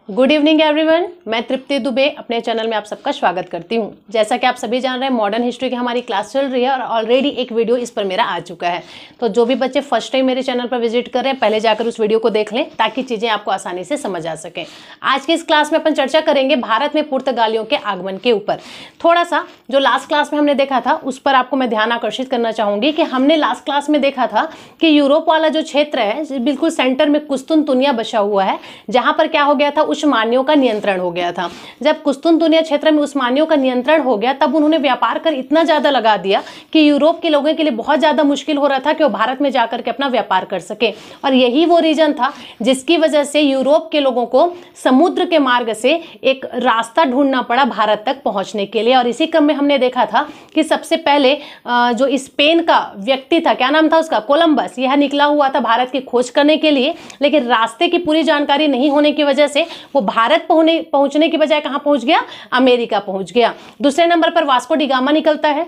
Good evening everyone, मैं तृप्ति दुबे अपने channel में आप सबका स्वागत करती हूं। जैसा कि आप सभी जान रहे हैं, मॉडर्न हिस्ट्री की हमारी क्लास चल रही है और ऑलरेडी एक वीडियो इस पर मेरा आ चुका है। तो जो भी बच्चे फर्स्ट टाइम मेरे चैनल पर विजिट कर रहे हैं, पहले जाकर उस वीडियो को देख लें ताकि चीज़ें आपको आसानी से समझ आ सकें। आज की इस क्लास में अपन चर्चा करेंगे भारत में पुर्तगालियों के आगमन के ऊपर। थोड़ा सा जो लास्ट क्लास में हमने देखा था उस पर आपको मैं ध्यान आकर्षित करना चाहूँगी कि हमने लास्ट क्लास में देखा था कि यूरोप वाला जो क्षेत्र है, बिल्कुल सेंटर में कुस्तुनतुनिया बसा हुआ है, जहाँ पर क्या हो गया था, उस्मानियों का नियंत्रण हो गया था। जब कुस्तुनतुनिया क्षेत्र में उस्मानियों का नियंत्रण हो गया, तब उन्होंने व्यापार कर इतना ज्यादा लगा दिया कि यूरोप के लोगों के लिए बहुत ज्यादा मुश्किल हो रहा था कि वो भारत में जाकर के अपना व्यापार कर सके। और यही वो रीजन था जिसकी वजह से यूरोप के लोगों को समुद्र के मार्ग से एक रास्ता ढूंढना पड़ा भारत तक पहुंचने के लिए। और इसी क्रम में हमने देखा था कि सबसे पहले जो स्पेन का व्यक्ति था, क्या नाम था उसका, कोलंबस, यह निकला हुआ था भारत की खोज करने के लिए। लेकिन रास्ते की पूरी जानकारी नहीं होने की वजह से वो भारत पहुंचने की बजाय कहां पहुंच गया, अमेरिका पहुंच गया। दूसरे नंबर पर वास्को डी गामा निकलता है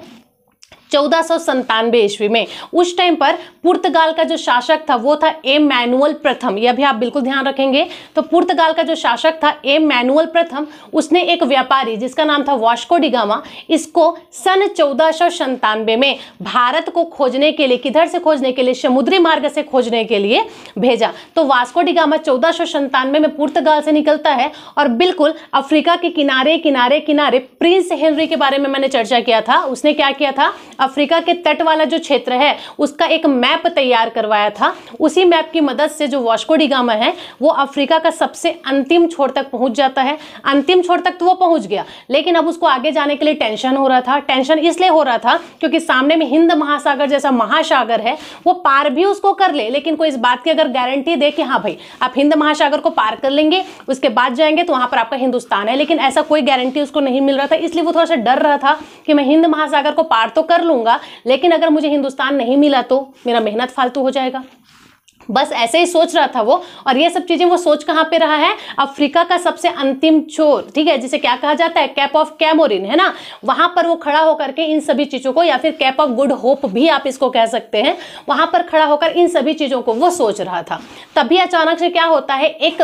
1497 ईस्वी में। उस टाइम पर पुर्तगाल का जो शासक था वो था एमैनुअल प्रथम। यह भी आप बिल्कुल ध्यान रखेंगे। तो पुर्तगाल का जो शासक था एमैनुअल प्रथम, उसने एक व्यापारी जिसका नाम था वास्को डी गामा, इसको सन 1497 में भारत को खोजने के लिए, किधर से खोजने के लिए, समुद्री मार्ग से खोजने के लिए भेजा। तो वास्को डी गामा 1497 में पुर्तगाल से निकलता है और बिल्कुल अफ्रीका के किनारे किनारे किनारे प्रिंस हेनरी के बारे में मैंने चर्चा किया था। उसने क्या किया था, अफ्रीका के तट वाला जो क्षेत्र है उसका एक मैप तैयार करवाया था। उसी मैप की मदद से जो वास्को डी गामा है वो अफ्रीका का सबसे अंतिम छोर तक पहुंच जाता है। अंतिम छोर तक तो वो पहुंच गया, लेकिन अब उसको आगे जाने के लिए टेंशन हो रहा था। टेंशन इसलिए हो रहा था क्योंकि सामने में हिंद महासागर जैसा महासागर है, वो पार भी उसको कर ले, लेकिन कोई इस बात की अगर गारंटी दे कि हाँ भाई आप हिंद महासागर को पार कर लेंगे, उसके बाद जाएंगे तो वहां पर आपका हिंदुस्तान है, लेकिन ऐसा कोई गारंटी उसको नहीं मिल रहा था। इसलिए वो थोड़ा सा डर रहा था कि मैं हिंद महासागर को पार तो कर लूंगा, लेकिन अगर मुझे हिंदुस्तान नहीं मिला तो मेरा मेहनत फालतू हो जाएगा। बस ऐसे ही सोच रहा था वो। और ये सब चीजें वो सोच कहां पे रहा है, अफ्रीका का सबसे अंतिम छोर, ठीक है, जिसे क्या कहा जाता है, कैप ऑफ कैमोरिन, है ना, वहां पर वो खड़ा होकर के इन सभी चीजों को, या फिर कैप ऑफ गुड होप भी आप इसको कह सकते हैं, वहां पर खड़ा होकर इन सभी चीजों को वो सोच रहा था। तभी अचानक से क्या होता है, एक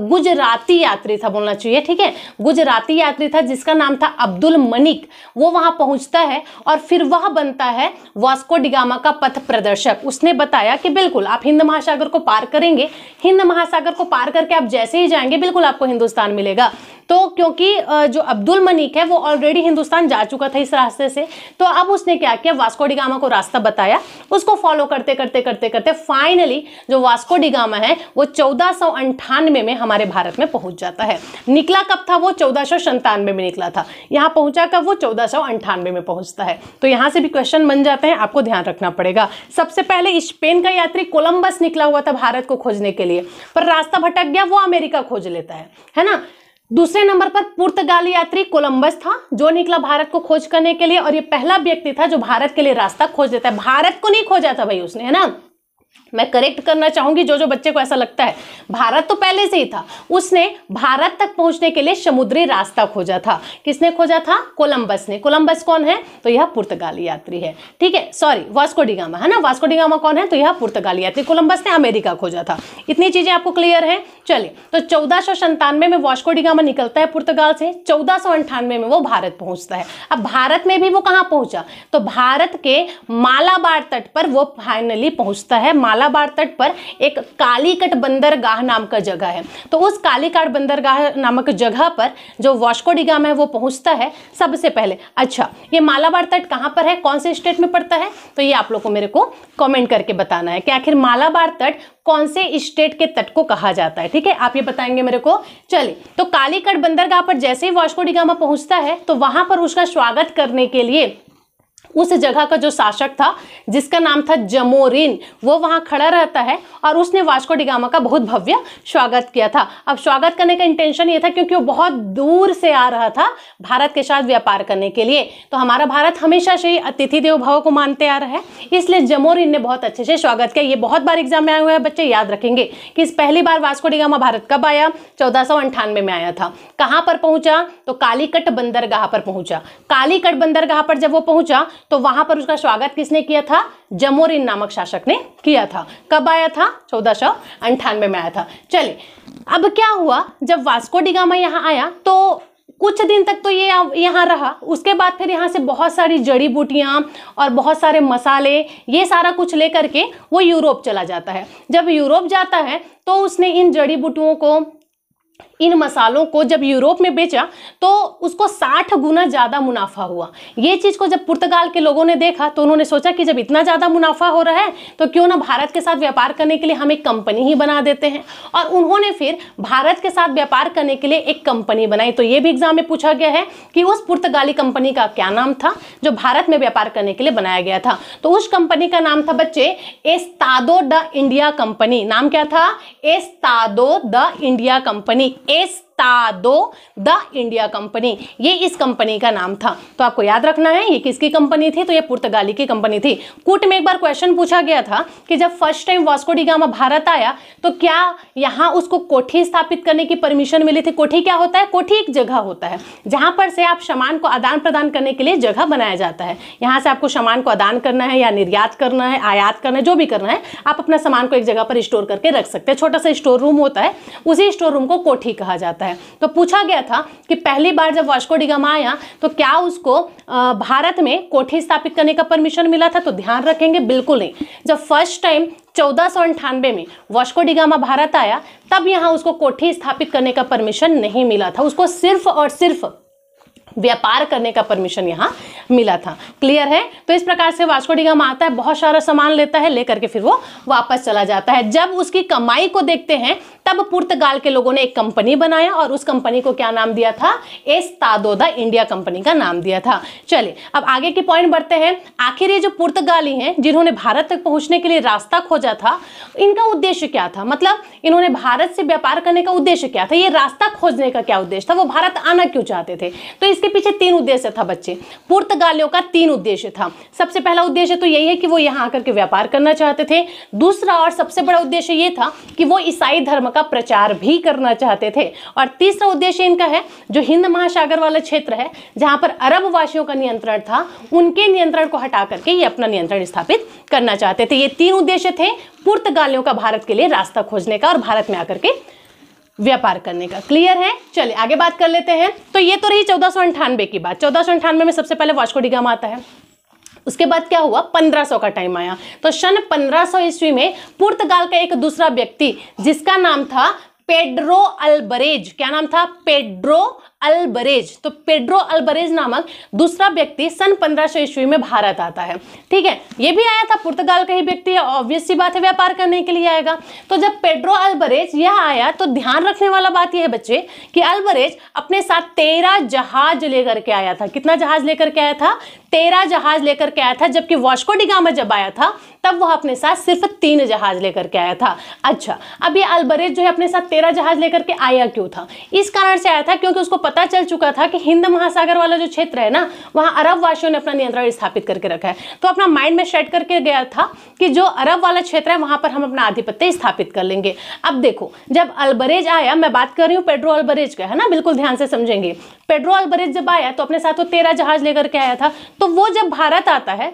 गुजराती यात्री था, बोलना चाहिए, ठीक है, गुजराती यात्री था जिसका नाम था अब्दुल मनिक। वो वहां पहुंचता है और फिर वह बनता है वास्को डी गामा का पथ प्रदर्शक। उसने बताया कि बिल्कुल आप हिंद महासागर को पार करेंगे, हिंद महासागर को पार करके आप जैसे ही जाएंगे बिल्कुल आपको हिंदुस्तान मिलेगा। तो क्योंकि जो अब्दुल मनिक है वो ऑलरेडी हिंदुस्तान जा चुका था इस रास्ते से, तो अब उसने क्या किया, वास्को डी गामा को रास्ता बताया, उसको फॉलो करते करते करते करते फाइनली जो वास्को डी गामा है वो 1498 में हमारे भारत में पहुंच जाता है। निकला कब था वो, 1497 में निकला था। यहाँ पहुंचा कब वो, 1498 में पहुंचता है। तो यहाँ से भी क्वेश्चन बन जाते हैं, आपको ध्यान रखना पड़ेगा। सबसे पहले स्पेन का यात्री कोलंबस निकला हुआ था भारत को खोजने के लिए, पर रास्ता भटक गया, वो अमेरिका खोज लेता है ना। दूसरे नंबर पर पुर्तगाली यात्री कोलंबस था जो निकला भारत को खोज करने के लिए, और ये पहला व्यक्ति था जो भारत के लिए रास्ता खोज लेता है। भारत को नहीं खोजा था भाई उसने, है ना, मैं करेक्ट करना चाहूंगी जो बच्चे को ऐसा लगता है, भारत तो पहले से ही था, उसने भारत तक पहुंचने के लिए समुद्री रास्ता खोजा था। किसने खोजा था, कोलंबस ने। कोलंबस कौन है, तो यह पुर्तगाली यात्री है, ठीक है, सॉरी वास्को डी गामा, है ना, वास्को डी गामा कौन है, तो यह पुर्तगाली यात्री। कोलंबस ने अमेरिका खोजा था। इतनी चीजें आपको क्लियर है। चलिए, तो 1497 में वास्को डी गामा निकलता है पुर्तगाल से, 1498 में वो भारत पहुंचता है। अब भारत में भी वो कहां पहुंचा, तो भारत के मालाबार तट पर वो फाइनली पहुंचता है। मालाबार तट पर एक कालीकट बंदरगाह नाम का जगह है, तो उस कालीकट बंदरगाह नामक जगह पर जो वास्को डी गामा है वो पहुंचता है सबसे पहले। अच्छा, ये मालाबार तट कहां पर है, कौन से स्टेट में पड़ता है, तो ये आप लोग को मेरे को कमेंट करके बताना है कि आखिर मालाबार तट कौन से स्टेट के तट को कहा जाता है, ठीक है, आप ये बताएंगे मेरे को। चलिए, तो कालीकट बंदरगाह पर जैसे ही वास्को डी गामा पहुंचता है तो वहां पर उसका स्वागत करने के लिए उस जगह का जो शासक था जिसका नाम था जमोरिन, वो वहां खड़ा रहता है और उसने वास्को डी गामा का बहुत भव्य स्वागत किया था। अब स्वागत करने का इंटेंशन ये था क्योंकि वो बहुत दूर से आ रहा था भारत के साथ व्यापार करने के लिए। तो हमारा भारत हमेशा से ही अतिथि देवो भव को मानते आ रहा है, इसलिए जमोरिन ने बहुत अच्छे से स्वागत किया। ये बहुत बार एग्जाम में आए हुए हैं बच्चे, याद रखेंगे कि इस पहली बार वास्को डी गामा भारत कब आया, 1498 में आया था। कहां पर पहुंचा, तो कालीकट बंदरगाह पर पहुंचा। कालीकट बंदरगाह पर जब वो पहुंचा तो वहां पर उसका स्वागत किसने किया था? जमोरिन नामक शासक ने किया था। कब आया था? 1498 में आया था। चलिए, अब क्या हुआ, जब वास्को डी गामा यहाँ आया तो कुछ दिन तक तो ये यहाँ रहा, उसके बाद फिर यहाँ से बहुत सारी जड़ी बूटियाँ और बहुत सारे मसाले, ये सारा कुछ लेकर के वो यूरोप चला जाता है। जब यूरोप जाता है तो उसने इन जड़ी बूटियों को, इन मसालों को जब यूरोप में बेचा तो उसको 60 गुना ज़्यादा मुनाफा हुआ। ये चीज़ को जब पुर्तगाल के लोगों ने देखा तो उन्होंने सोचा कि जब इतना ज़्यादा मुनाफा हो रहा है तो क्यों ना भारत के साथ व्यापार करने के लिए हम एक कंपनी ही बना देते हैं। और उन्होंने फिर भारत के साथ व्यापार करने के लिए एक कंपनी बनाई। तो ये भी एग्जाम में पूछा गया है कि उस पुर्तगाली कंपनी का क्या नाम था जो भारत में व्यापार करने के लिए बनाया गया था। तो उस कंपनी का नाम था बच्चे एस्तादो द इंडिया कंपनी। नाम क्या था? Estado the India company. Estado the India company, ये इस कंपनी का नाम था। तो आपको याद रखना है ये किसकी कंपनी थी? तो ये पुर्तगाली की कंपनी थी। कूट में एक बार क्वेश्चन पूछा गया था कि जब first time Vasco D gamma Bharat आया तो क्या यहाँ उसको कोठी स्थापित करने की परमिशन मिली थी? कोठी क्या होता है? कोठी एक जगह होता है जहां पर से आप सामान को आदान प्रदान करने के लिए जगह बनाया जाता है। यहाँ से आपको सामान को आदान करना है या निर्यात करना है, आयात करना है, जो भी करना है, आप अपना सामान को एक जगह पर स्टोर करके रख सकते हैं। छोटा सा स्टोर रूम होता है, उसी स्टोर रूम को कोठी कहा जाता है। तो पूछा गया था कि पहली बार जब वास्को डी गामा आया तो क्या उसको भारत में कोठी स्थापित करने का परमिशन मिला था? तो ध्यान रखेंगे, बिल्कुल नहीं। जब फर्स्ट टाइम 1498 में वास्को डी गामा भारत आया तब यहां उसको कोठी स्थापित करने का परमिशन नहीं मिला था। उसको सिर्फ और सिर्फ व्यापार करने का परमिशन यहाँ मिला था। क्लियर है? तो इस प्रकार से वास्को डी गामा आता है, बहुत सारा सामान लेता है, लेकर के फिर वो वापस चला जाता है। जब उसकी कमाई को देखते हैं तब पुर्तगाल के लोगों ने एक कंपनी बनाया और उस कंपनी को क्या नाम दिया था? एस्तादो द इंडिया कंपनी का नाम दिया था। चलिए अब आगे की पॉइंट बढ़ते हैं। आखिर ये जो पुर्तगाली हैं जिन्होंने भारत तक पहुंचने के लिए रास्ता खोजा था, इनका उद्देश्य क्या था? मतलब इन्होंने भारत से व्यापार करने का उद्देश्य क्या था? ये रास्ता खोजने का क्या उद्देश्य था? वो भारत आना क्यों चाहते थे? तो इसके पीछे 3 उद्देश्य था बच्चे। पुर्तगालियों का 3 उद्देश्य था। सबसे पहला उद्देश्य तो यही है कि वो यहाँ आकर के व्यापार करना चाहते थे। दूसरा और सबसे बड़ा उद्देश्य ये था कि वो ईसाई धर्म का प्रचार भी करना चाहते थे। और तीसरा उद्देश्य इनका है, जो हिंद महासागर वाला क्षेत्र है जहां पर अरब वासियों का नियंत्रण था, उनके नियंत्रण को हटा करके ये अपना नियंत्रण स्थापित करना चाहते थे। ये 3 उद्देश्य थे पुर्तगालियों का भारत के लिए रास्ता खोजने का और भारत में आकर के व्यापार करने का। क्लियर है? चलिए आगे बात कर लेते हैं। तो ये तो रही 1498 की बात। 1498 में सबसे पहले वास्को डी गामा आता है। उसके बाद क्या हुआ? 1500 का टाइम आया। तो सन 1500 ईस्वी में पुर्तगाल का एक दूसरा व्यक्ति जिसका नाम था पेड्रो अल्बरेज। क्या नाम था? Pedro Alvares. तो पेड्रो अल्बरेज नामक दूसरा व्यक्ति सन 1500 ईस्वी में भारत आता है। ठीक है, ये भी आया था, पुर्तगाल का ही व्यक्ति है, ऑब्वियस सी बात है व्यापार करने के लिए आएगा। तो जब पेड्रो अल्बरेज यह आया तो ध्यान रखने वाला बात यह है बच्चे कि अल्बरेज अपने साथ 13 जहाज लेकर के आया था। कितना जहाज लेकर के आया था? 13 जहाज लेकर के आया था। जबकि वास्को डी गामा जब आया था तब वह अपने साथ सिर्फ 3 जहाज लेकर के आया था। अच्छा, अब ये अल्बरेज जो है अपने साथ 13 जहाज लेकर के आया क्यों था? इस कारण से आया था क्योंकि उसको पता चल चुका था कि हिंद महासागर वाला जो क्षेत्र है ना, वहां अरब वासियों ने अपना नियंत्रण स्थापित करके रखा है। तो अपना माइंड में सेट करके गया था कि जो अरब वाला क्षेत्र है वहां पर हम अपना आधिपत्य स्थापित कर लेंगे। अब देखो, जब अल्बरेज आया, मैं बात कर रही हूँ पेड्रो अल्बरेज का, है ना, बिल्कुल ध्यान से समझेंगे। पेड्रो अल्बरेज जब आया तो अपने साथ वो 13 जहाज लेकर के आया था। तो वो जब भारत आता है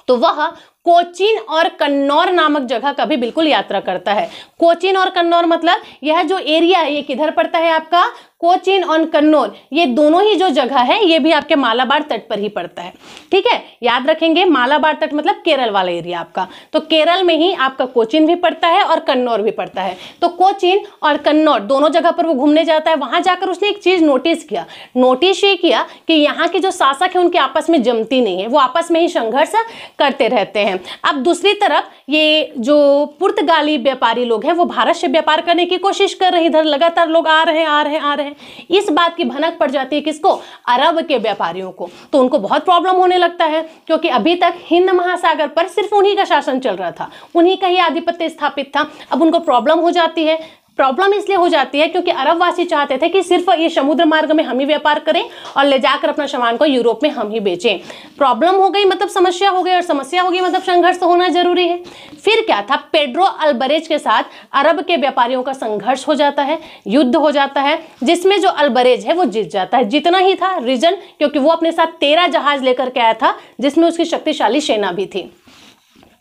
तो वह कोचीन और कन्नौर नामक जगह का भी बिल्कुल यात्रा करता है। कोचीन और कन्नौर मतलब यह जो एरिया है ये किधर पड़ता है आपका? कोचीन और कन्नौर, ये दोनों ही जो जगह है ये भी आपके मालाबार तट पर ही पड़ता है। ठीक है, याद रखेंगे, मालाबार तट मतलब केरल वाला एरिया आपका। तो केरल में ही आपका कोचीन भी पड़ता है और कन्नौर भी पड़ता है। तो कोचीन और कन्नौर दोनों जगह पर वो घूमने जाता है। वहां जाकर उसने एक चीज नोटिस किया। नोटिस ये किया कि यहाँ के जो शासक है उनके आपस में जमती नहीं है, वो आपस में ही संघर्ष करते रहते हैं। अब दूसरी तरफ ये जो पुर्तगाली व्यापारी लोग हैं वो भारत से व्यापार करने की कोशिश कर रहे हैं। इधर लगातार लोग आ रहे हैं। इस बात की भनक पड़ जाती है किसको? अरब के व्यापारियों को। तो उनको बहुत प्रॉब्लम होने लगता है क्योंकि अभी तक हिंद महासागर पर सिर्फ उन्हीं का शासन चल रहा था, उन्हीं का ही आधिपत्य स्थापित था। अब उनको प्रॉब्लम हो जाती है। प्रॉब्लम इसलिए हो जाती है क्योंकि अरबवासी चाहते थे कि सिर्फ ये समुद्र मार्ग में हम ही व्यापार करें और ले जाकर अपना सामान को यूरोप में हम ही बेचें। प्रॉब्लम हो गई मतलब समस्या हो गई, और समस्या हो गई मतलब संघर्ष तो होना जरूरी है। फिर क्या था, पेड्रो अल्बरेज के साथ अरब के व्यापारियों का संघर्ष हो जाता है, युद्ध हो जाता है, जिसमें जो अल्बरेज है वो जीत जाता है। जीतना ही था रीजन, क्योंकि वो अपने साथ 13 जहाज लेकर के आया था जिसमें उसकी शक्तिशाली सेना भी थी।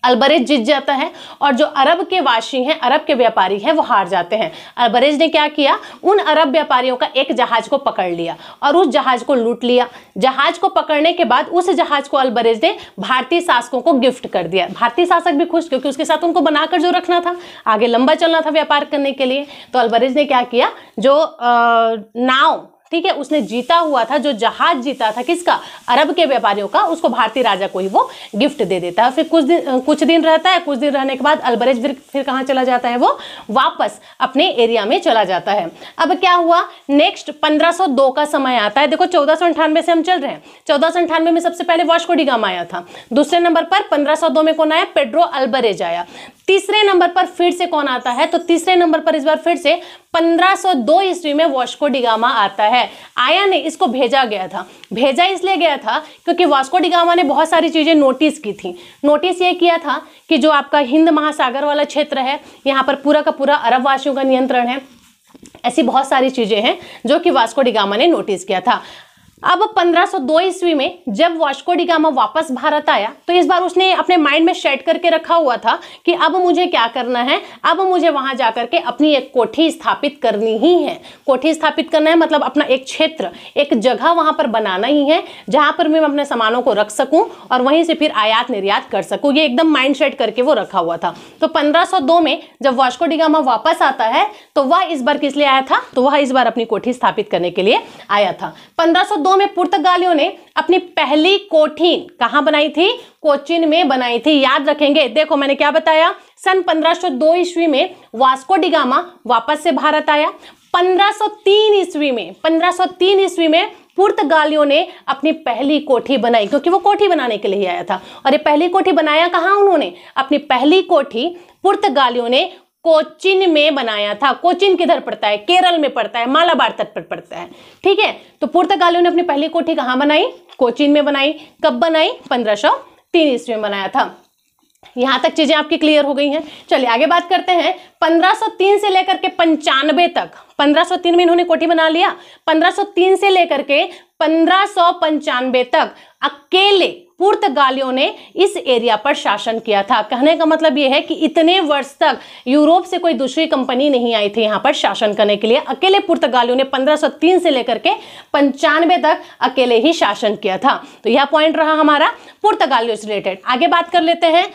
अल्बरेज जीत जाता है और जो अरब के वासी हैं, अरब के व्यापारी हैं, वो हार जाते हैं। अल्बरेज ने क्या किया, उन अरब व्यापारियों का एक जहाज को पकड़ लिया और उस जहाज को लूट लिया। जहाज को पकड़ने के बाद उस जहाज को अल्बरेज ने भारतीय शासकों को गिफ्ट कर दिया। भारतीय शासक भी खुश, क्योंकि उसके साथ उनको बनाकर जो रखना था, आगे लंबा चलना था व्यापार करने के लिए। तो अल्बरेज ने क्या किया, जो नाव, ठीक है, उसने जीता हुआ था, जो जहाज जीता था किसका, अरब के व्यापारियों का, उसको भारतीय राजा को ही वो गिफ्ट दे देता है। फिर कुछ दिन रहता है। कुछ दिन रहने के बाद अल्बरेज फिर कहाँ चला जाता है, वो वापस अपने एरिया में चला जाता है। अब क्या हुआ, नेक्स्ट 1502 का समय आता है। देखो 1498 से हम चल रहे हैं। 1498 में सबसे पहले वास्को डी गामा आया था। दूसरे नंबर पर 1502 में कौन आया, पेड्रो अल्बरेज आया। तीसरे नंबर पर फिर से कौन आता है, तो तीसरे नंबर पर इस बार फिर से 1502 ईस्वी में वास्को डी गामा आता है। आया नहीं, इसको भेजा गया था। भेजा इसलिए गया था क्योंकि वास्को डी गामा ने बहुत सारी चीजें नोटिस की थी। नोटिस ये किया था कि जो आपका हिंद महासागर वाला क्षेत्र है, यहाँ पर पूरा का पूरा अरब वासियों का नियंत्रण है। ऐसी बहुत सारी चीजें हैं जो कि वास्को डी गामा ने नोटिस किया था। अब 1502 ईस्वी में जब वास्को डी गामा वापस भारत आया, तो इस बार उसने अपने माइंड में सेट करके रखा हुआ था कि अब मुझे क्या करना है, अब मुझे वहां जाकर के अपनी एक कोठी स्थापित करनी ही है। कोठी स्थापित करना है मतलब अपना एक क्षेत्र, एक जगह वहां पर बनाना ही है, जहां पर मैं अपने सामानों को रख सकूं और वहीं से फिर आयात निर्यात कर सकूं। ये एकदम माइंड सेट करके वो रखा हुआ था। तो 1502 में जब वास्को डी गामा वापस आता है, तो वह इस बार किस लिए आया था, तो वह इस बार अपनी कोठी स्थापित करने के लिए आया था। 1502 में पुर्तगालियों ने अपनी पहली कोठी कहां बनाई थी, कोचीन में बनाई थी। याद रखेंगे, देखो मैंने क्या बताया, सन 1502 ईस्वी में वास्को डी गामा वापस से भारत आया। 1503 ईस्वी में पुर्तगालियों ने अपनी पहली कोठी बनाई, क्योंकि वो कोठी बनाने के लिए ही आया था। और ये पहली कोठी बनाया कहां उन्होंने, अपनी पहली कोठी पुर्तगालियों ने कोचीन में बनाया था। कोचीन किधर पड़ता है, केरल में पड़ता है, मालाबार तट पर पड़ता है, ठीक है। तो पुर्तगालियों ने अपनी पहली कोठी कहां बनाई, कोचीन में बनाई। कब बनाई, 1503 ईस्वी में बनाया था। यहां तक चीजें आपकी क्लियर हो गई हैं। चलिए आगे बात करते हैं। 1503 से लेकर के 95 तक, 1503 में इन्होंने कोठी बना लिया। 1503 से लेकर के 1595 तक अकेले पुर्तगालियों ने इस एरिया पर शासन किया था। कहने का मतलब यह है कि इतने वर्ष तक यूरोप से कोई दूसरी कंपनी नहीं आई थी यहां पर शासन करने के लिए। अकेले पुर्तगालियों ने 1503 से लेकर के 95 तक अकेले ही शासन किया था। तो यह पॉइंट रहा हमारा पुर्तगालियों से रिलेटेड। आगे बात कर लेते हैं।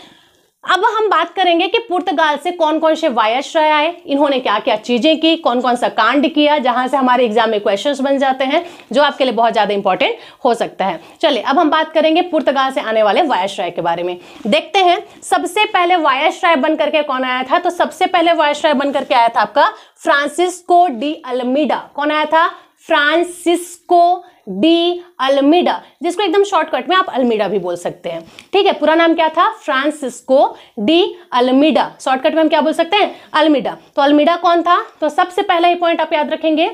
अब हम बात करेंगे कि पुर्तगाल से कौन कौन से वायसराय आए, इन्होंने क्या क्या चीजें की, कौन कौन सा कांड किया, जहां से हमारे एग्जाम में क्वेश्चंस बन जाते हैं, जो आपके लिए बहुत ज्यादा इंपॉर्टेंट हो सकता है। चलिए अब हम बात करेंगे पुर्तगाल से आने वाले वायसराय के बारे में। देखते हैं सबसे पहले वायसराय बन करके कौन आया था। तो सबसे पहले वायसराय बन करके आया था आपका फ्रांसिस्को डी अल्मीडा। कौन आया था, फ्रांसिस्को डी अल्मीडा, जिसको एकदम शॉर्टकट में आप अल्मीडा भी बोल सकते हैं, ठीक है। पूरा नाम क्या था, फ्रांसिस्को डी अल्मीडा। शॉर्टकट में हम क्या बोल सकते हैं, अल्मीडा। तो अल्मीडा कौन था, तो सबसे पहला ये पॉइंट आप याद रखेंगे,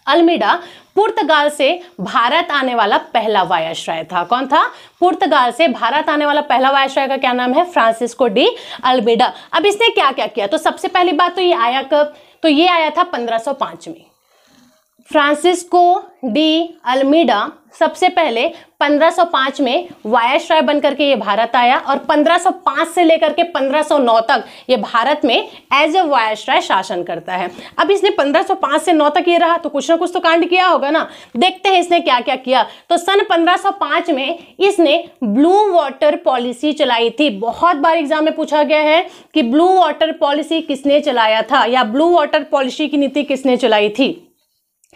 अल्मीडा पुर्तगाल से भारत आने वाला पहला वायसराय था। कौन था, पुर्तगाल से भारत आने वाला पहला वायसराय का क्या नाम है, फ्रांसिस्को डी अल्मीडा। अब इसने क्या क्या किया, तो सबसे पहली बात तो ये आया कब, तो ये आया था 1505 में। फ्रांसिस्को डी अल्मीडा सबसे पहले 1505 में वायसराय बनकर के ये भारत आया और 1505 से लेकर के 1509 तक ये भारत में एज ए वायसराय शासन करता है। अब इसने 1505 से 9 तक ये रहा, तो कुछ ना कुछ तो कांड किया होगा ना। देखते हैं इसने क्या क्या किया। तो सन 1505 में इसने ब्लू वाटर पॉलिसी चलाई थी। बहुत बार एग्जाम में पूछा गया है कि ब्लू वाटर पॉलिसी किसने चलाया था, या ब्लू वाटर पॉलिसी की नीति किसने चलाई थी।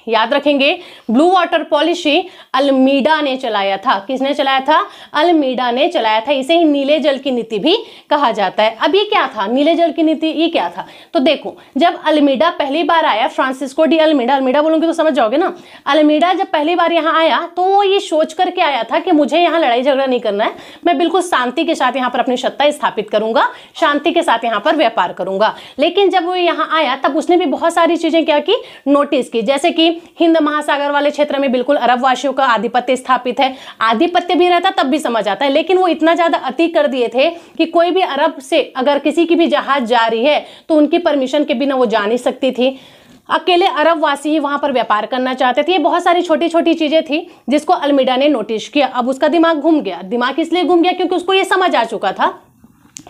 याद रखेंगे, ब्लू वाटर पॉलिसी अल्मीडा ने चलाया था। किसने चलाया था? अल्मीडा ने चलाया था। इसे ही नीले जल की नीति भी कहा जाता है। अब ये क्या था नीले जल की नीति? ये क्या था? तो देखो, जब अल्मीडा पहली बार आया, फ्रांसिस्को डी अल्मीडा, अल्मीडा बोलूंगी तो समझ जाओगे ना, अल्मीडा जब पहली बार यहाँ आया तो वो ये सोच करके आया था कि मुझे यहाँ लड़ाई झगड़ा नहीं करना है, मैं बिल्कुल शांति के साथ यहाँ पर अपनी सत्ता स्थापित करूंगा, शांति के साथ यहाँ पर व्यापार करूंगा। लेकिन जब वो यहाँ आया तब उसने भी बहुत सारी चीजें क्या की, नोटिस की, जैसे कि हिंद महासागर वाले क्षेत्र में बिल्कुल अरब वासियों का आधिपत्य स्थापित है। आधिपत्य भी रहता तब भी समझ आता है, लेकिन वो इतना ज्यादा अति कर दिए थे कि कोई भी अरब से अगर किसी की भी जहाज जा रही है तो उनकी परमिशन के बिना वो जा नहीं सकती थी। अकेले अरब वासी ही वहां पर व्यापार करना चाहते थे। ये बहुत सारी छोटी छोटी चीजें थी जिसको अल्मीडा ने नोटिस किया। अब उसका दिमाग घूम गया। दिमाग इसलिए घूम गया क्योंकि उसको ये समझ आ चुका था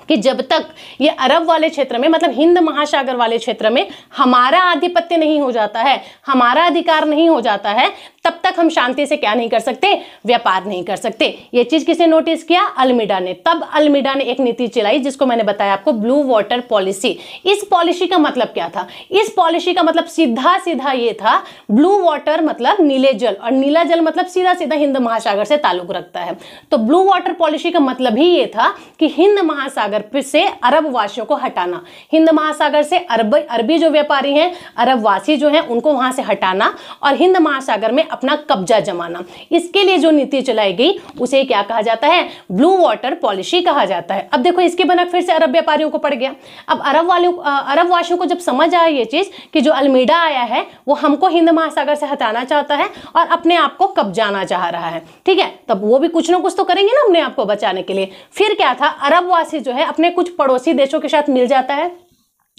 कि जब तक ये अरब वाले क्षेत्र में, मतलब हिंद महासागर वाले क्षेत्र में हमारा आधिपत्य नहीं हो जाता है, हमारा अधिकार नहीं हो जाता है, तब तक हम शांति से क्या नहीं कर सकते, व्यापार नहीं कर सकते। ये चीज किसने नोटिस किया? अल्मीडा ने। तब अल्मीडा ने एक नीति चलाई जिसको मैंने बताया आपको, ब्लू वाटर पॉलिसी। इस पॉलिसी का मतलब क्या था? इस पॉलिसी का मतलब सीधा सीधा ये था, ब्लू वाटर मतलब नीले जल, और नीला जल मतलब सीधा सीधा हिंद महासागर से ताल्लुक रखता है। तो ब्लू वाटर पॉलिसी का मतलब ही ये था कि हिंद महासागर से अरब वासियों को हटाना, हिंद महासागर से अरबी जो व्यापारी हैं, अरब वासी जो हैं, उनको वहां से हटाना और हिंद महासागर में अपना कब्जा जमाना। इसके लिए जो नीति चलाई गई उसे क्या कहा जाता है? ब्लू वाटर पॉलिसी कहा जाता है। अब देखो, इसके बना फिर से अरब व्यापारियों को पड़ गया। अब अरब वासियों को जब समझ आया ये चीज कि जो अल्मीडा आया है वो हमको हिंद महासागर से हटाना चाहता है और अपने आप को कब्जाना चाह रहा है, ठीक है, तब वो भी कुछ ना कुछ तो करेंगे ना अपने आप को बचाने के लिए। फिर क्या था, अरब वासी जो है अपने कुछ पड़ोसी देशों के साथ मिल जाता है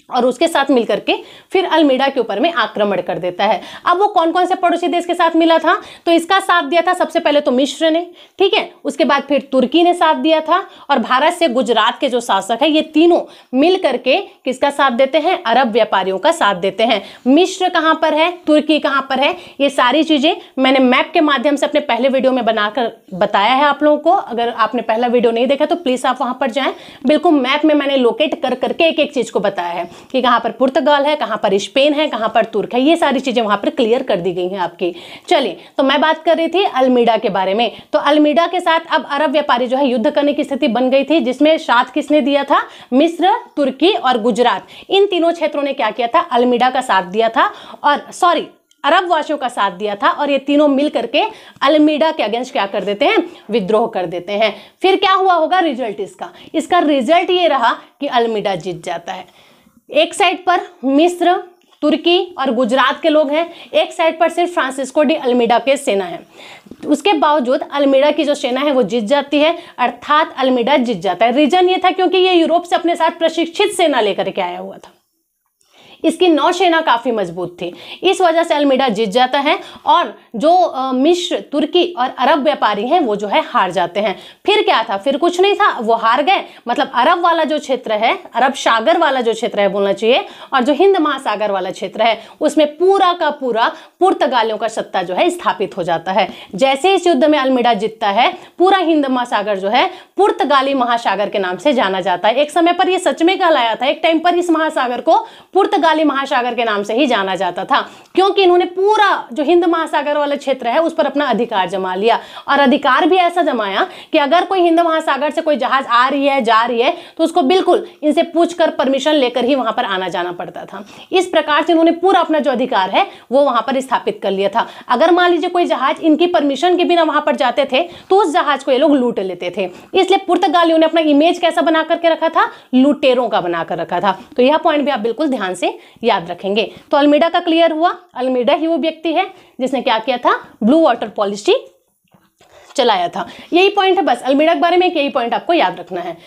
और उसके साथ मिलकर के फिर अल्मीडा के ऊपर में आक्रमण कर देता है। अब वो कौन कौन से पड़ोसी देश के साथ मिला था? तो इसका साथ दिया था सबसे पहले तो मिस्र ने, ठीक है, उसके बाद फिर तुर्की ने साथ दिया था, और भारत से गुजरात के जो शासक है, ये तीनों मिल करके किसका साथ देते हैं? अरब व्यापारियों का साथ देते हैं। मिस्र कहां पर है, तुर्की कहां पर है, ये सारी चीजें मैंने मैप के माध्यम से अपने पहले वीडियो में बनाकर बताया है आप लोगों को। अगर आपने पहला वीडियो नहीं देखा तो प्लीज आप वहां पर जाएं। बिल्कुल मैप में मैंने लोकेट कर करके एक एक चीज को बताया है कि कहां पर पुर्तगाल है, कहां पर स्पेन है, कहां पर तुर्क है, ये सारी चीजें वहां पर क्लियर कर दी गई हैं आपकी। चलिए, तो मैं बात कर रही थी अल्मीडा के बारे में। तो अल्मीडा के साथ अब अरब व्यापारी जो है युद्ध करने की स्थिति बन गई थी, जिसमें साथ किसने दिया था? मिस्र, तुर्की और गुजरात। इन तीनों क्षेत्रों ने क्या किया था? अल्मीडा का साथ दिया था, और अरब वासियों का साथ दिया था, और ये तीनों मिल करके अल्मीडा के अगेंस्ट क्या कर देते हैं? विद्रोह कर देते हैं। फिर क्या हुआ होगा रिजल्ट इसका रिजल्ट ये रहा कि अल्मीडा जीत जाता है। एक साइड पर मिस्र, तुर्की और गुजरात के लोग हैं, एक साइड पर सिर्फ फ्रांसिस्को डी अल्मीडा के सेना है। उसके बावजूद अल्मीडा की जो सेना है वो जीत जाती है, अर्थात अल्मीडा जीत जाता है। रीजन ये था क्योंकि ये यूरोप से अपने साथ प्रशिक्षित सेना लेकर के आया हुआ था, इसकी नौसेना काफी मजबूत थी, इस वजह से अल्मीडा जीत जाता है, और जो मिस्र, तुर्की और अरब व्यापारी हैं वो जो है हार जाते हैं। फिर क्या था? फिर कुछ नहीं था, वो हार गए। मतलब अरब वाला जो क्षेत्र है, अरब सागर वाला जो क्षेत्र है बोलना चाहिए, और जो हिंद महासागर वाला क्षेत्र है उसमें पूरा का पूरा पुर्तगालियों का सत्ता जो है स्थापित हो जाता है। जैसे इस युद्ध में अल्मीडा जीतता है, पूरा हिंद महासागर जो है पुर्तगाली महासागर के नाम से जाना जाता है। एक समय पर यह सच में कहलाया था, एक टाइम पर इस महासागर को पुर्तगाली महासागर के नाम से ही जाना जाता था, क्योंकि इन्होंने पूरा जो हिंद महासागर वाला क्षेत्र है उस पर अपना अधिकार जमा लिया, और अधिकार भी ऐसा जमाया कि अगर कोई हिंद महासागर से कोई जहाज आ रही है, जा रही है, तो उसको बिल्कुल इनसे पूछकर परमिशन लेकर ही वहां पर आना जाना पड़ता था। इस प्रकार से इन्होंने पूरा अपना जो अधिकार है वो वहां पर स्थापित कर लिया था। अगर मान लीजिए कोई जहाज इनकी परमिशन के बिना वहां पर जाते थे तो उस जहाज को ये लोग लूट लेते थे। इसलिए पुर्तगालियों ने अपना इमेज कैसा बना करके रखा था? लुटेरों का बनाकर रखा था। तो यह पॉइंट भी आप बिल्कुल ध्यान से याद रखेंगे। तो अल्मीडा का क्लियर हुआ। अल्मीडा ही वो व्यक्ति है जिसने क्या किया था? ब्लू वाटर पॉलिसी चलाया था। यही पॉइंट है, बस अल्मीडा के बारे में यही पॉइंट आपको याद रखना है।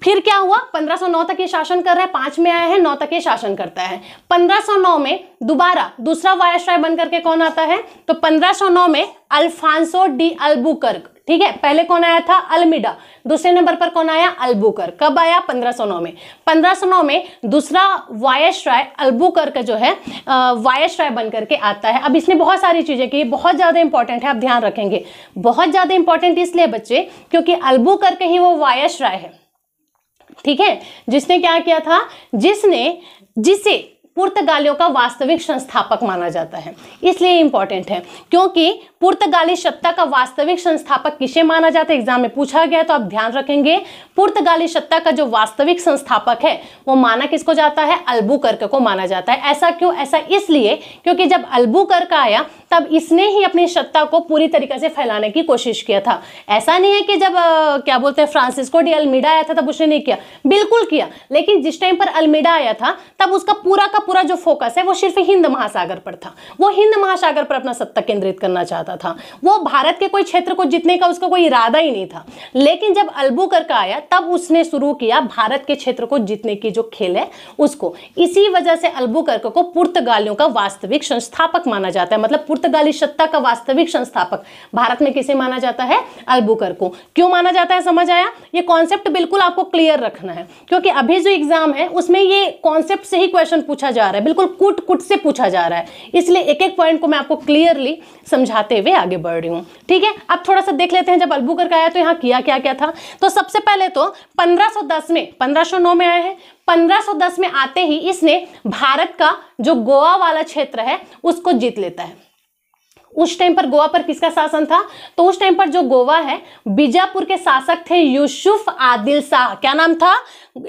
फिर क्या हुआ? 1509 तक ये शासन कर रहा है, 5 में आया है, 9 तक ये शासन करता है। 1509 में दोबारा दूसरा वायसराय बनकर के कौन आता है? तो 1509 में अल्फांसो डी अल्बुकर्क, ठीक है। पहले कौन आया था? अल्मीडा। दूसरे नंबर पर कौन आया? अल्बुकर्क। कब आया? 1509 में। 1509 में दूसरा वायसराय अल्बुकर्क जो है वायसराय बनकर के आता है। अब इसने बहुत सारी चीजें की, बहुत ज्यादा इंपॉर्टेंट है, आप ध्यान रखेंगे। बहुत ज्यादा इंपॉर्टेंट इसलिए बच्चे क्योंकि अल्बुकर्क ही वो वायसराय है, ठीक है, जिसने क्या किया था? जिसे पुर्तगालियों का वास्तविक संस्थापक माना जाता है। इसलिए इंपॉर्टेंट है क्योंकि पुर्तगाली सत्ता का वास्तविक संस्थापक किसे माना जाता है, एग्जाम में पूछा गया है, तो आप ध्यान रखेंगे पुर्तगाली सत्ता का जो वास्तविक संस्थापक है वो माना किसको जाता है, अल्बुकर्क को माना जाता है। ऐसा क्यों? ऐसा इसलिए क्योंकि जब अल्बुकर्क आया तब इसने ही अपनी सत्ता को पूरी तरीके से फैलाने की कोशिश किया था। ऐसा नहीं है कि जब क्या बोलते हैं फ्रांसिस्को डी अल्मीडा आया था तब उसने नहीं किया, बिल्कुल किया, लेकिन जिस टाइम पर अल्मीडा आया था तब उसका पूरा का पूरा जो फोकस है वो सिर्फ हिंद महासागर पर था। वो हिंद महासागर पर अपना सत्ता केंद्रित करना चाहता था, वो भारत के कोई क्षेत्र को जीतने का उसका कोई इरादा ही नहीं था। लेकिन जब अल्बुकर्क आया तब उसने शुरू किया भारत के क्षेत्र को जीतने की जो खेल है उसको। इसी वजह से अल्बुकर्क को पुर्तगालियों का वास्तविक संस्थापक माना जाता है। मतलब पुर्तगाली सत्ता का वास्तविक संस्थापक भारत में किसे माना जाता है, अल्बुकर्क को। क्यों माना जाता है, समझ आया? ये कॉन्सेप्ट बिल्कुल आपको क्लियर रखना है क्योंकि अभी जो एग्जाम है उसमें ये कॉन्सेप्ट से ही क्वेश्चन पूछा जा रहा है, बिल्कुल कुट कुट से पूछा जा रहा है। इसलिए एक एक पॉइंट को मैं आपको क्लियरली समझाते हुए आगे बढ़ रही हूं। ठीक है, अब थोड़ा सा देख लेते हैं जब अल्बुकर्क आया तो यहाँ किया क्या क्या था। तो सबसे पहले तो 1510 में, 1509 में आए हैं, 1510 में आते ही इसने भारत का जो गोवा वाला क्षेत्र है उसको जीत लेता है। उस टाइम पर गोवा पर किसका शासन था, तो उस टाइम पर जो गोवा है बीजापुर के शासक थे यूसुफ आदिल शाह। क्या नाम था?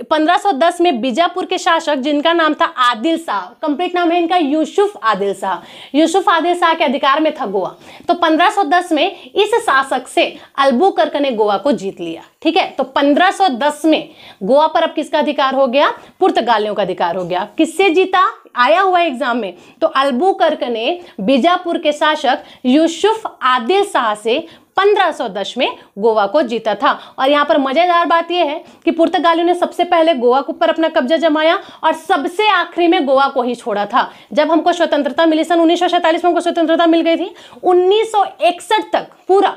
1510 में बीजापुर के शासक जिनका नाम था आदिल शाह, कंप्लीट नाम है इनका यूसुफ आदिल शाह। यूसुफ आदिल शाह के अधिकार में था गोवा। तो 1510 में इस शासक से अल्बुकर्क ने गोवा को जीत लिया। ठीक है, तो 1510 में गोवा पर अब किसका अधिकार हो गया, पुर्तगालियों का अधिकार हो गया। किससे जीता, आया हुआ एग्जाम में, तो अल्बुकर्क ने बीजापुर के शासक यूसुफ आदिल शाह से 1510 में गोवा को जीता था। और यहाँ पर मजेदार बात यह है कि पुर्तगालियों ने सबसे पहले गोवा के ऊपर अपना कब्जा जमाया और सबसे आखिरी में गोवा को ही छोड़ा था। जब हमको स्वतंत्रता मिली सन 1947 में हमको स्वतंत्रता मिल गई थी, 1961 तक पूरा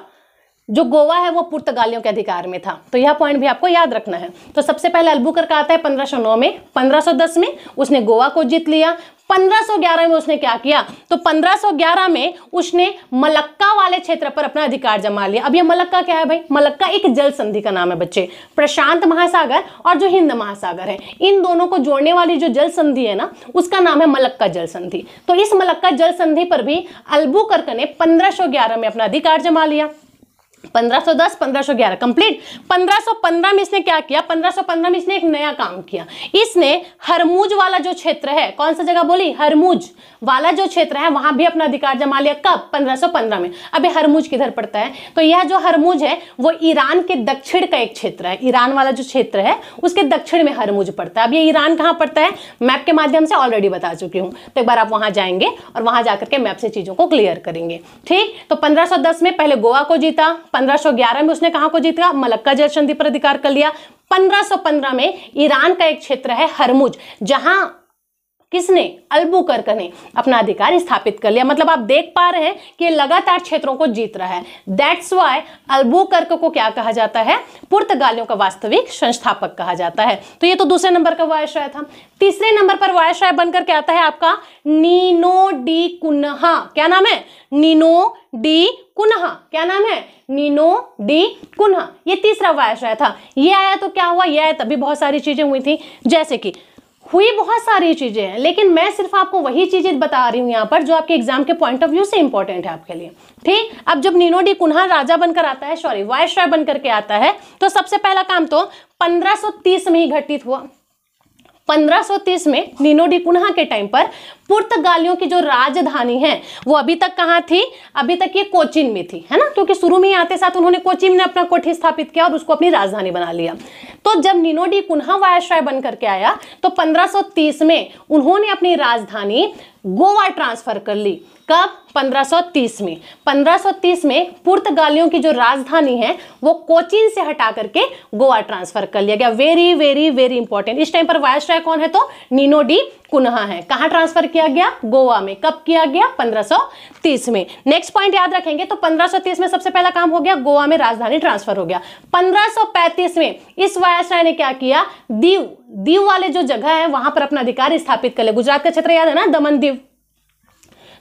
जो गोवा है वो पुर्तगालियों के अधिकार में था। तो यह पॉइंट भी आपको याद रखना है। तो सबसे पहले अल्बुकर्क आता है 1509 में, 1510 में उसने गोवा को जीत लिया। 1511 में उसने क्या किया, तो 1511 में उसने मलक्का वाले क्षेत्र पर अपना अधिकार जमा लिया। अब ये मलक्का क्या है भाई, मलक्का एक जल संधि का नाम है बच्चे। प्रशांत महासागर और जो हिंद महासागर है इन दोनों को जोड़ने वाली जो जल संधि है ना उसका नाम है मलक्का जल संधि। तो इस मलक्का जल संधि पर भी अल्बुकर्क ने 1511 में अपना अधिकार जमा लिया। 1510 1511 कंप्लीट। 1515 में इसने क्या किया, 1515 में इसने एक नया काम किया। इसने हरमुज वाला जो क्षेत्र है, कौन सा जगह बोली, हरमुज वाला जो क्षेत्र है वहां भी अपना अधिकार जमा लिया। कब, 1515 में। अब ये हरमुज किधर पड़ता है, तो यह जो हरमुज है वो ईरान के दक्षिण का एक क्षेत्र है। ईरान वाला जो क्षेत्र है उसके दक्षिण में हरमुज पड़ता है। अब ये ईरान कहाँ पड़ता है, मैप के माध्यम से ऑलरेडी बता चुकी हूँ, तो एक बार आप वहां जाएंगे और वहां जाकर के मैप से चीजों को क्लियर करेंगे। ठीक, तो 1510 में पहले गोवा को जीता, 1511 में उसने कहां को जीता, मलक्का जल संधि पर अधिकार कर लिया। 1515 में ईरान का एक क्षेत्र है हरमुज, जहां किसने, अल्बुकर्क ने अपना अधिकार स्थापित कर लिया। मतलब आप देख पा रहे हैं कि लगातार क्षेत्रों को जीत रहा है। दैट्स व्हाई अल्बुकर्क को क्या कहा जाता है, पुर्तगालियों का वास्तविक संस्थापक कहा जाता है। तो ये तो दूसरे नंबर का वायसराय था। तीसरे नंबर पर वायसराय बनकर के आता है आपका नीनो डी कुन्हा। क्या नाम है, नीनो डी कुन्हा। क्या नाम है, नीनो डी कुन्हा। ये तीसरा वायसराय था। ये आया तो क्या हुआ, ये आया तभी बहुत सारी चीजें हुई थी, जैसे कि हुई बहुत सारी चीजें हैं, लेकिन मैं सिर्फ आपको वही चीजें बता रही हूं यहाँ पर जो आपके एग्जाम के पॉइंट ऑफ व्यू से इंपॉर्टेंट है आपके लिए। ठीक, अब जब नीनो डी कुन्हा राजा बनकर आता है, सॉरी वायसराय बनकर के आता है, तो सबसे पहला काम तो 1530 में ही घटित हुआ। 1530 में नीनो डी कुन्हा के टाइम पर पुर्तगालियों की जो राजधानी है वो अभी तक कहाँ थी, अभी तक ये कोचीन में थी, है ना, क्योंकि शुरू में ही आते साथ उन्होंने कोचीन में अपना कोठी स्थापित किया और उसको अपनी राजधानी बना लिया। तो जब नीनो डी कुन्हा वायसराय बनकर के आया तो 1530 में उन्होंने अपनी राजधानी गोवा ट्रांसफर कर ली। कब, 1530 में। 1530 में पुर्तगालियों की जो राजधानी है वो कोचीन से हटा करके गोवा ट्रांसफर कर लिया गया। Very very very important. इस टाइम पर वायसराय कौन है, तो नीनो डी कुन्हा है। कहां ट्रांसफर किया गया, गोवा में। कब किया गया, 1530 में। नेक्स्ट पॉइंट याद रखेंगे, तो 1530 में सबसे पहला काम हो गया, गोवा में राजधानी ट्रांसफर हो गया। 1535 में इस वायसराय ने क्या किया, दीव वाले जो जगह है वहां पर अपना अधिकार स्थापित कर लिया। गुजरात का क्षेत्र याद है ना, दमन दीव।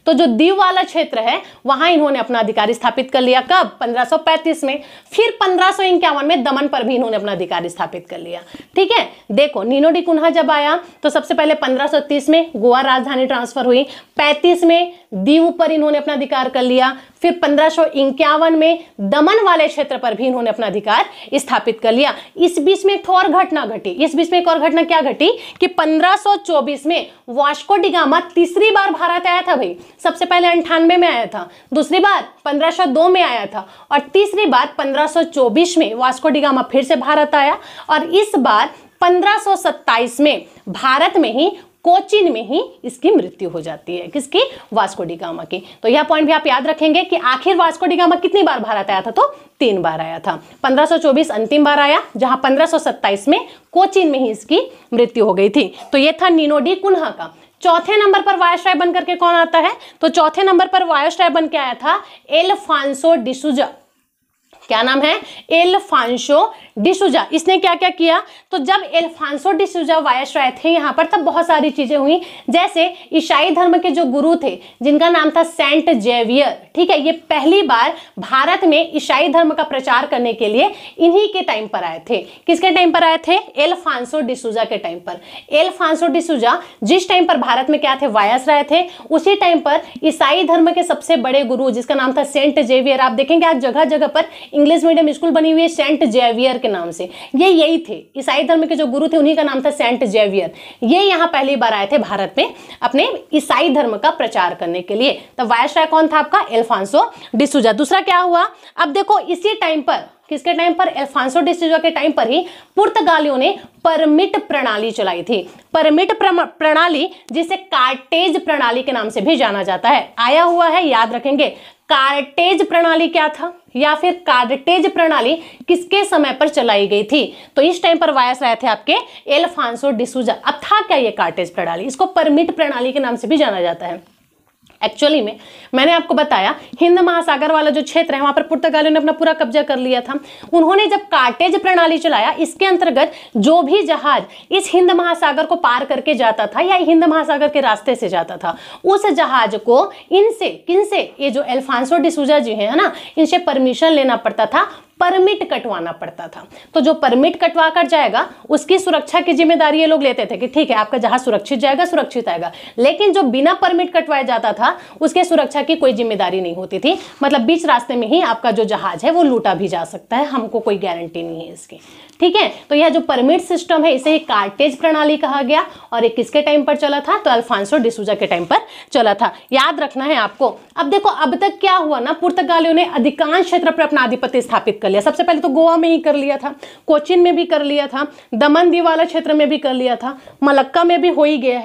तो जो दीव वाला क्षेत्र है वहां इन्होंने अपना अधिकार स्थापित कर लिया। कब? 1535 में। फिर 1551 में दमन पर भी इन्होंने अपना अधिकार स्थापित कर लिया। ठीक है, देखो नीनो डी कुन्हा जब आया तो सबसे पहले 1530 में गोवा राजधानी ट्रांसफर हुई, 35 में दीव पर इन्होंने अपना अधिकार कर लिया, फिर 1551 में दमन वाले क्षेत्र पर भी इन्होंने अपना अधिकार स्थापित कर लिया। इस बीच में एक और घटना घटी। इस बीच में एक और घटना क्या घटी कि 1524 में वास्को डी गामा तीसरी बार भारत आया था भाई। सबसे पहले 98 में आया था, दूसरी बार 1502 में आया था और तीसरी बार 1524 में वास्को डी गामा फिर से भारत आया और इस बार 1527 में भारत में ही कोचीन में ही इसकी मृत्यु हो जाती है। किसकी? वास्को डी गामा की। तो यह पॉइंट भी आप याद रखेंगे कि आखिर वास्को डी गामा कितनी बार भारत आया था? तो 3 बार आया था। 1524 अंतिम बार आया, जहां 1527 में कोचीन में ही इसकी मृत्यु हो गई थी। तो यह था नीनो डी कुन्हा का। चौथे नंबर पर वायसराय बन करके कौन आता है? तो चौथे नंबर पर वायसराय बन के आया था एल्फांसो डिसूजा। क्या नाम है? एल्फांसो डिसूजा। इसने क्या क्या किया? तो जब एल्फांसो डिसूजा वायसराय थे यहाँ पर तब बहुत सारी चीजें हुई, जैसे ईसाई धर्म के जो गुरु थे जिनका नाम था सेंट जेवियर, ठीक है, ये पहली बार भारत में ईसाई धर्म का प्रचार करने के लिए इन्हीं के टाइम पर आए थे। किसके टाइम पर आए थे? एल्फांसो डिसूजा के टाइम पर। एल्फांसो डिसूजा जिस टाइम पर भारत में क्या थे? वायसराय थे। उसी टाइम पर ईसाई धर्म के सबसे बड़े गुरु जिसका नाम था सेंट जेवियर, आप देखेंगे आज जगह जगह पर इंग्लिश मीडियम स्कूल बनी हुई है सेंट जेवियर के नाम से, ये यही थे ईसाई धर्म के जो गुरु थे, उन्हीं का नाम था सेंट जेवियर। ये यहाँ पहली बार आए थे भारत में अपने ईसाई धर्म का प्रचार करने के लिए। तब वायसराय कौन था आपका? एल्फांसो डिसूजा। दूसरा क्या हुआ? अब देखो इसी टाइम पर, किसके टाइम पर? एल्फांसो डिसूजा के टाइम पर ही पुर्तगालियों ने परमिट प्रणाली चलाई थी। परमिट प्रणाली जिसे कार्टेज प्रणाली के नाम से भी जाना जाता है, आया हुआ है, याद रखेंगे। कार्टेज प्रणाली क्या था या फिर कार्टेज प्रणाली किसके समय पर चलाई गई थी? तो इस टाइम पर वायसराय थे आपके एल्फांसो डिसूजा। अब था क्या ये कार्टेज प्रणाली? इसको परमिट प्रणाली के नाम से भी जाना जाता है। एक्चुअली में मैंने आपको बताया हिंद महासागर वाला जो क्षेत्र है वहां पर पुर्तगालियों ने अपना पूरा कब्जा कर लिया था। उन्होंने जब कार्टेज प्रणाली चलाया, इसके अंतर्गत जो भी जहाज इस हिंद महासागर को पार करके जाता था या हिंद महासागर के रास्ते से जाता था, उस जहाज को इनसे, किनसे? ये जो एल्फांसो डिसूजा जी है ना, इनसे परमिशन लेना पड़ता था, परमिट कटवाना पड़ता था। तो जो परमिट कटवा कर जाएगा उसकी सुरक्षा की जिम्मेदारी ये लोग लेते थे कि ठीक है आपका जहाज सुरक्षित जाएगा, सुरक्षित आएगा। लेकिन जो बिना परमिट कटवाया जाता था उसके सुरक्षा की कोई जिम्मेदारी नहीं होती थी। मतलब बीच रास्ते में ही आपका जो जहाज है वो लूटा भी जा सकता है, हमको कोई गारंटी नहीं है इसकी। ठीक है, तो यह जो परमिट सिस्टम है इसे कार्टेज प्रणाली कहा गया और ये किसके टाइम पर चला था? तो अल्फांसो डिसूजा के टाइम पर चला था। याद रखना है आपको। अब देखो अब तक क्या हुआ ना, पुर्तगालियों ने अधिकांश क्षेत्र पर अपना आधिपत्य स्थापित कर लिया। सबसे पहले तो गोवा में ही कर लिया था, कोचीन में भी कर लिया था, दमन दीव वाला क्षेत्र में भी कर लिया था, मलक्का में भी हो ही गया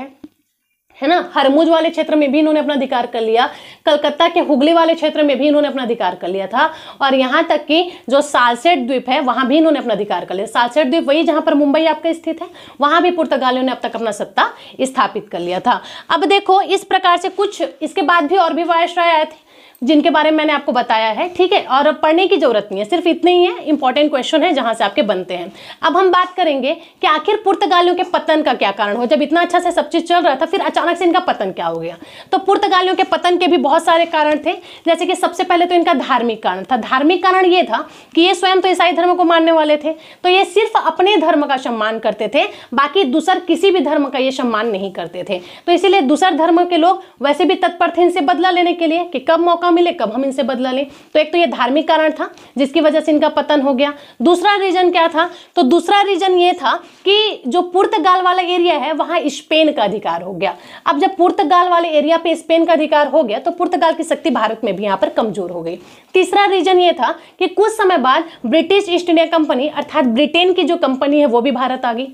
है ना, हरमुज वाले क्षेत्र में भी इन्होंने अपना अधिकार कर लिया, कलकत्ता के हुगली वाले क्षेत्र में भी इन्होंने अपना अधिकार कर लिया था और यहाँ तक कि जो सालसेट द्वीप है वहां भी इन्होंने अपना अधिकार कर लिया। सालसेट द्वीप वही जहां पर मुंबई आपका स्थित है, वहां भी पुर्तगालियों ने अब तक अपना सत्ता स्थापित कर लिया था। अब देखो इस प्रकार से कुछ इसके बाद भी और भी वायसराय आए थे जिनके बारे में मैंने आपको बताया है। ठीक है, और पढ़ने की जरूरत नहीं है, सिर्फ इतने ही है, इंपॉर्टेंट क्वेश्चन है जहां से आपके बनते हैं। अब हम बात करेंगे कि आखिर पुर्तगालियों के पतन का क्या कारण हो। जब इतना अच्छा से सब चीज चल रहा था फिर अचानक से इनका पतन क्या हो गया? तो पुर्तगालियों के पतन के भी बहुत सारे कारण थे। जैसे कि सबसे पहले तो इनका धार्मिक कारण था। धार्मिक कारण ये था कि ये स्वयं तो ईसाई धर्म को मानने वाले थे, तो ये सिर्फ अपने धर्म का सम्मान करते थे, बाकी दूसर किसी भी धर्म का ये सम्मान नहीं करते थे। तो इसीलिए दूसर धर्म के लोग वैसे भी तत्पर थे इनसे बदला लेने के लिए कि कब मौका मिले कब हम इनसे बदला लें। तो एक तो ये धार्मिक कारण था जिसकी वजह से इनका पतन हो गया। दूसरा रीजन क्या था? तो दूसरा रीजन ये था कि जो पुर्तगाल वाला एरिया है वहां स्पेन का अधिकार हो गया। अब जब पुर्तगाल वाले एरिया पे स्पेन का अधिकार हो गया तो पुर्तगाल की शक्ति भारत में भी यहाँ पर कमजोर हो गई। तीसरा रीजन ये था कि कुछ समय बाद ब्रिटिश ईस्ट इंडिया कंपनी अर्थात ब्रिटेन की जो कंपनी है वो भी भारत आ गई।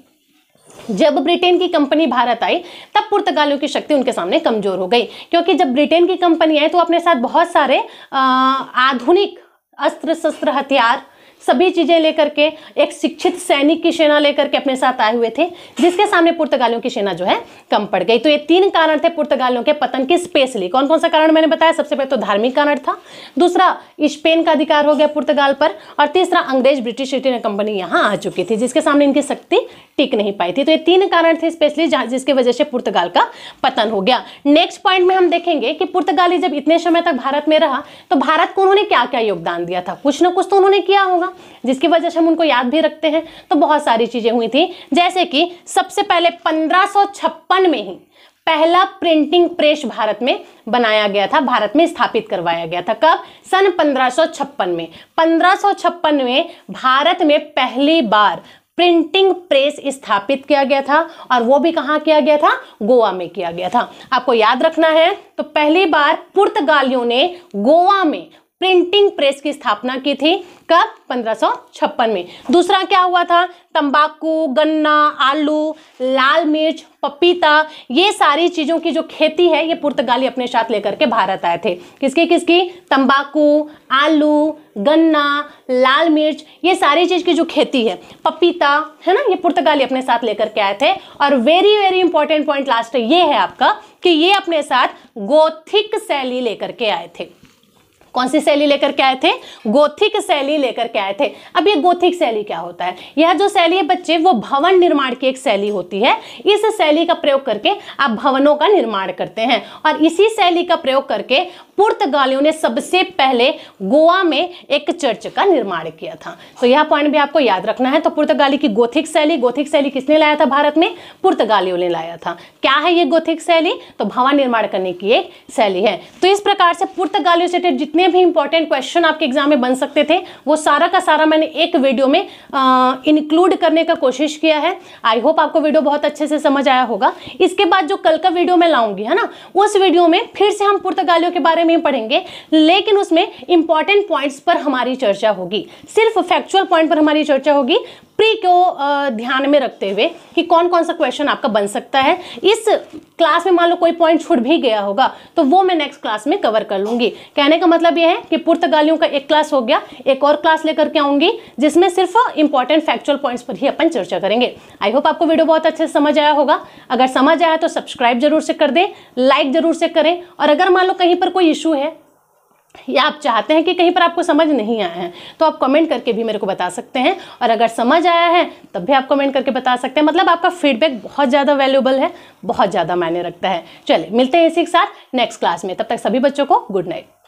जब ब्रिटेन की कंपनी भारत आई तब पुर्तगालियों की शक्ति उनके सामने कमजोर हो गई, क्योंकि जब ब्रिटेन की कंपनी आई तो अपने साथ बहुत सारे आधुनिक अस्त्र शस्त्र हथियार, सभी चीजें लेकर के एक शिक्षित सैनिक की सेना लेकर के अपने साथ आए हुए थे, जिसके सामने पुर्तगालियों की सेना जो है कम पड़ गई। तो ये 3 कारण थे पुर्तगालियों के पतन के। स्पेशली कौन कौन सा कारण मैंने बताया? सबसे पहले तो धार्मिक कारण था, दूसरा स्पेन का अधिकार हो गया पुर्तगाल पर, और तीसरा अंग्रेज ब्रिटिश ईस्ट इंडिया कंपनी यहाँ आ चुकी थी, जिसके सामने इनकी शक्ति टिक नहीं पाई थी। तो ये 3 कारण थे स्पेशली जिसकी वजह से पुर्तगाल का पतन हो गया। नेक्स्ट पॉइंट में हम देखेंगे कि पुर्तगाली जब इतने समय तक भारत में रहा तो भारत को उन्होंने क्या क्या योगदान दिया था। कुछ ना कुछ तो उन्होंने किया होगा, जिसकी वजह से हम उनको याद भी रखते हैं। तो बहुत सारी चीजें हुई थी, जैसे कि सबसे पहले 1556 में ही पहला प्रिंटिंग प्रेस भारत में बनाया गया था, भारत में स्थापित करवाया गया था। कब? सन 1556 में। 1556 में भारत में पहली बार प्रिंटिंग प्रेस स्थापित किया गया था, और वो भी कहाँ किया गया था? गोवा में किया गया था। आपको याद रखना है। तो पहली बार पुर्तगालियों ने गोवा में प्रिंटिंग प्रेस की स्थापना की थी। कब? 1556 में। दूसरा क्या हुआ था? तंबाकू, गन्ना, आलू, लाल मिर्च, पपीता, ये सारी चीजों की जो खेती है ये पुर्तगाली अपने साथ लेकर के भारत आए थे। किसकी किसकी? तंबाकू, आलू, गन्ना, लाल मिर्च, ये सारी चीज की जो खेती है, पपीता, है ना, ये पुर्तगाली अपने साथ लेकर के आए थे। और very very important point last ये है आपका कि ये अपने साथ गोथिक शैली लेकर के आए थे। कौन सी शैली लेकर के आए थे? गोथिक शैली लेकर के आए थे। अब ये गोथिक शैली क्या होता है? यह जो शैली है बच्चे, वो भवन निर्माण की एक शैली होती है। इस शैली का प्रयोग करके आप भवनों का निर्माण करते हैं, और इसी शैली का प्रयोग करके पुर्तगालियों ने सबसे पहले गोवा में एक चर्च का निर्माण किया था। तो यह पॉइंट भी आपको याद रखना है। तो पुर्तगाली की गोथिक शैली किसने लाया था भारत में? पुर्तगालियों ने लाया था। क्या है ये गोथिक शैली? तो भवन निर्माण करने की एक शैली है। तो इस प्रकार से पुर्तगालियों से जितने भी इंपॉर्टेंट क्वेश्चन आपके एग्जाम में बन सकते थे, वो सारा का सारा मैंने एक वीडियो में इंक्लूड करने का कोशिश किया है। आई होप आपको वीडियो बहुत अच्छे से समझ आया होगा। इसके बाद जो कल का वीडियो मैं लाऊंगी, है ना, उस वीडियो में फिर से हम पुर्तगालियों के बारे में पढ़ेंगे, लेकिन उसमें इंपॉर्टेंट पॉइंट्स पर हमारी चर्चा होगी। सिर्फ फैक्चुअल पॉइंट पर हमारी चर्चा होगी, प्री को ध्यान में रखते हुए कि कौन कौन सा क्वेश्चन आपका बन सकता है। इस क्लास में मान लो कोई पॉइंट छूट भी गया होगा तो वो मैं नेक्स्ट क्लास में कवर कर लूंगी। कहने का मतलब ये है कि पुर्तगालियों का एक क्लास हो गया, एक और क्लास लेकर के आऊंगी जिसमें सिर्फ इंपॉर्टेंट फैक्चुअल पॉइंट्स पर ही अपन चर्चा करेंगे। आई होप आपको वीडियो बहुत अच्छे से समझ आया होगा। अगर समझ आया तो सब्सक्राइब जरूर से कर दें, लाइक जरूर से करें, और अगर मान लो कहीं पर कोई इशू है या आप चाहते हैं कि कहीं पर आपको समझ नहीं आया है तो आप कमेंट करके भी मेरे को बता सकते हैं, और अगर समझ आया है तब भी आप कमेंट करके बता सकते हैं। मतलब आपका फीडबैक बहुत ज़्यादा वैल्यूएबल है, बहुत ज़्यादा मायने रखता है। चलिए मिलते हैं इसी के साथ नेक्स्ट क्लास में। तब तक सभी बच्चों को गुड नाइट।